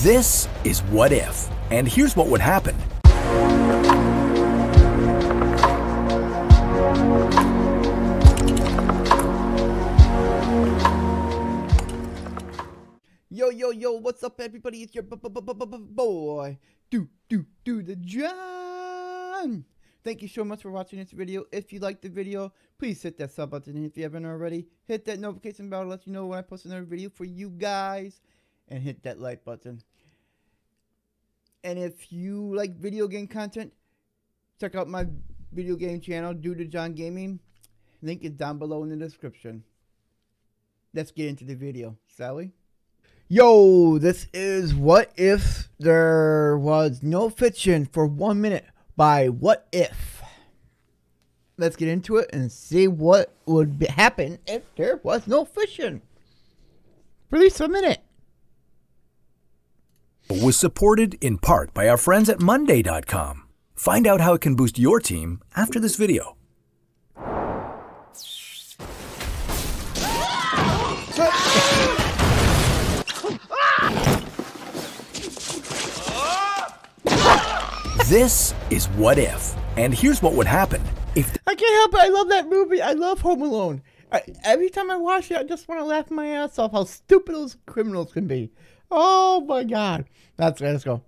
This is What If, and here's what would happen. Yo, what's up everybody? It's your boy, Do the John. Thank you so much for watching this video. If you liked the video, please hit that sub button. And if you haven't already, hit that notification bell to let you know when I post another video for you guys. And hit that like button. And if you like video game content, check out my video game channel, Do the John Gaming. Link is down below in the description. Let's get into the video, shall we? Yo, this is What If There Was No Fiction for 1 minute by What If. Let's get into it and see what would happen if there was no fiction. For at least a minute. Was supported in part by our friends at Monday.com. Find out how it can boost your team after this video. This is What If, and here's what would happen if... I can't help it, I love that movie. I love Home Alone. Every time I watch it, I just want to laugh my ass off how stupid those criminals can be. Oh my god. Let's go.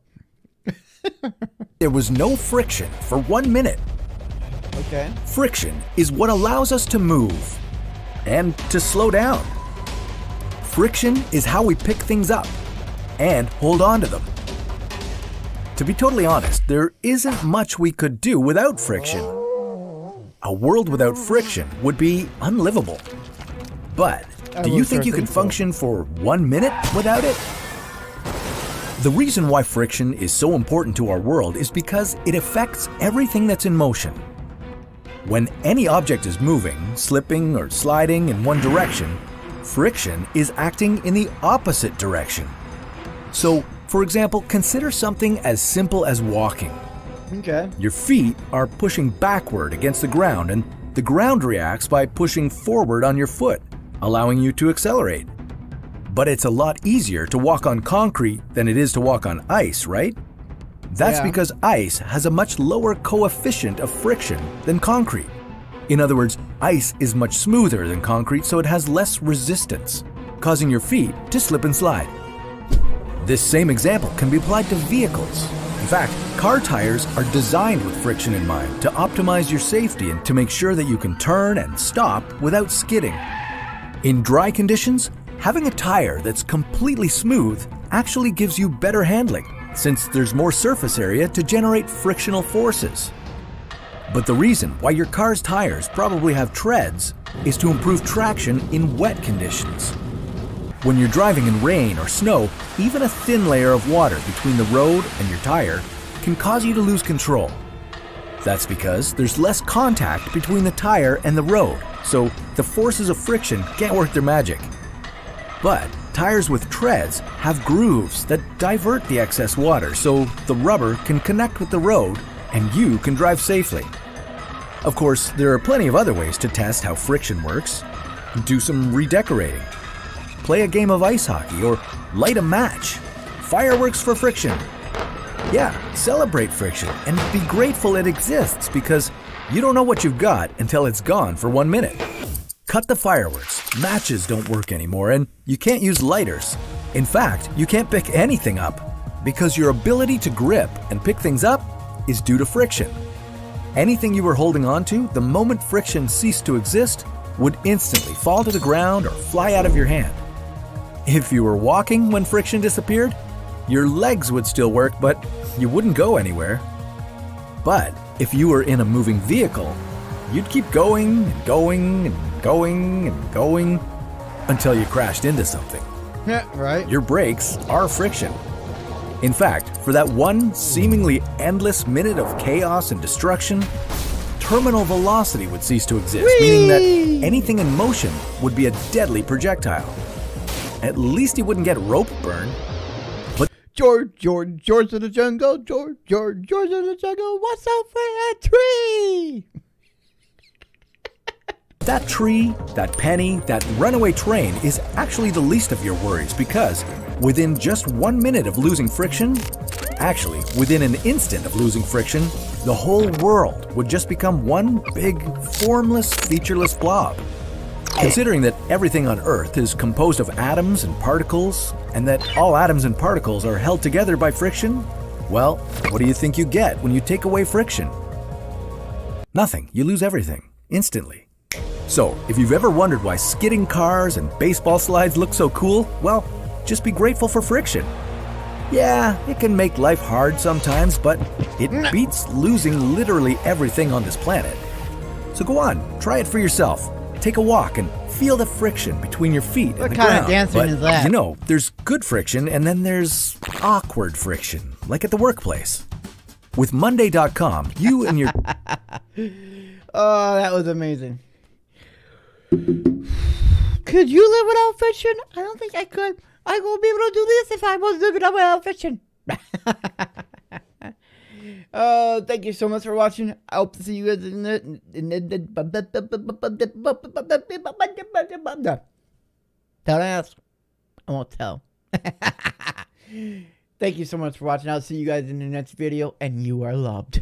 There was no friction for 1 minute. Okay. Friction is what allows us to move and to slow down. Friction is how we pick things up and hold on to them. To be totally honest, there isn't much we could do without friction. A world without friction would be unlivable. But do you think you could function for 1 minute without it? The reason why friction is so important to our world is because it affects everything that's in motion. When any object is moving, slipping, or sliding in one direction, friction is acting in the opposite direction. So, for example, consider something as simple as walking. Okay. Your feet are pushing backward against the ground, and the ground reacts by pushing forward on your foot, allowing you to accelerate. But it's a lot easier to walk on concrete than it is to walk on ice, right? That's because ice has a much lower coefficient of friction than concrete. In other words, ice is much smoother than concrete, so it has less resistance, causing your feet to slip and slide. This same example can be applied to vehicles. In fact, car tires are designed with friction in mind to optimize your safety and to make sure that you can turn and stop without skidding. In dry conditions, having a tire that's completely smooth actually gives you better handling, since there's more surface area to generate frictional forces. But the reason why your car's tires probably have treads is to improve traction in wet conditions. When you're driving in rain or snow, even a thin layer of water between the road and your tire can cause you to lose control. That's because there's less contact between the tire and the road, so the forces of friction can't work their magic. But tires with treads have grooves that divert the excess water so the rubber can connect with the road and you can drive safely. Of course, there are plenty of other ways to test how friction works. Do some redecorating. Play a game of ice hockey or light a match. Fireworks for friction. Yeah, celebrate friction and be grateful it exists because you don't know what you've got until it's gone for 1 minute. Cut the fireworks. Matches don't work anymore and you can't use lighters. In fact, you can't pick anything up because your ability to grip and pick things up is due to friction. Anything you were holding on to, the moment friction ceased to exist, would instantly fall to the ground or fly out of your hand. If you were walking when friction disappeared, your legs would still work, but you wouldn't go anywhere. But if you were in a moving vehicle, you'd keep going and going and going and going until you crashed into something. Yeah, right. Your brakes are friction. In fact, for that one seemingly endless minute of chaos and destruction, terminal velocity would cease to exist, meaning that anything in motion would be a deadly projectile. At least he wouldn't get rope burn. But George in the jungle, George in the jungle, what's up for that tree? that tree, that penny, that runaway train is actually the least of your worries because Within just 1 minute of losing friction, actually, within an instant of losing friction, the whole world would just become one big, formless, featureless blob. Considering that everything on Earth is composed of atoms and particles, and that all atoms and particles are held together by friction, well, what do you think you get when you take away friction? Nothing. You lose everything, instantly. So, if you've ever wondered why skidding cars and baseball slides look so cool, well, just be grateful for friction. Yeah, it can make life hard sometimes, but it beats losing literally everything on this planet. So go on, try it for yourself. Take a walk and feel the friction between your feet and the ground. What kind of dancing is that? You know, there's good friction and then there's awkward friction, like at the workplace. With Monday.com, you and your... Oh, that was amazing. Could you live without friction? I don't think I could. I won't be able to do this if I was living without friction. Thank you so much for watching. I hope to see you guys in the don't ask. I won't tell. Thank you so much for watching. I'll see you guys in the next video, and you are loved.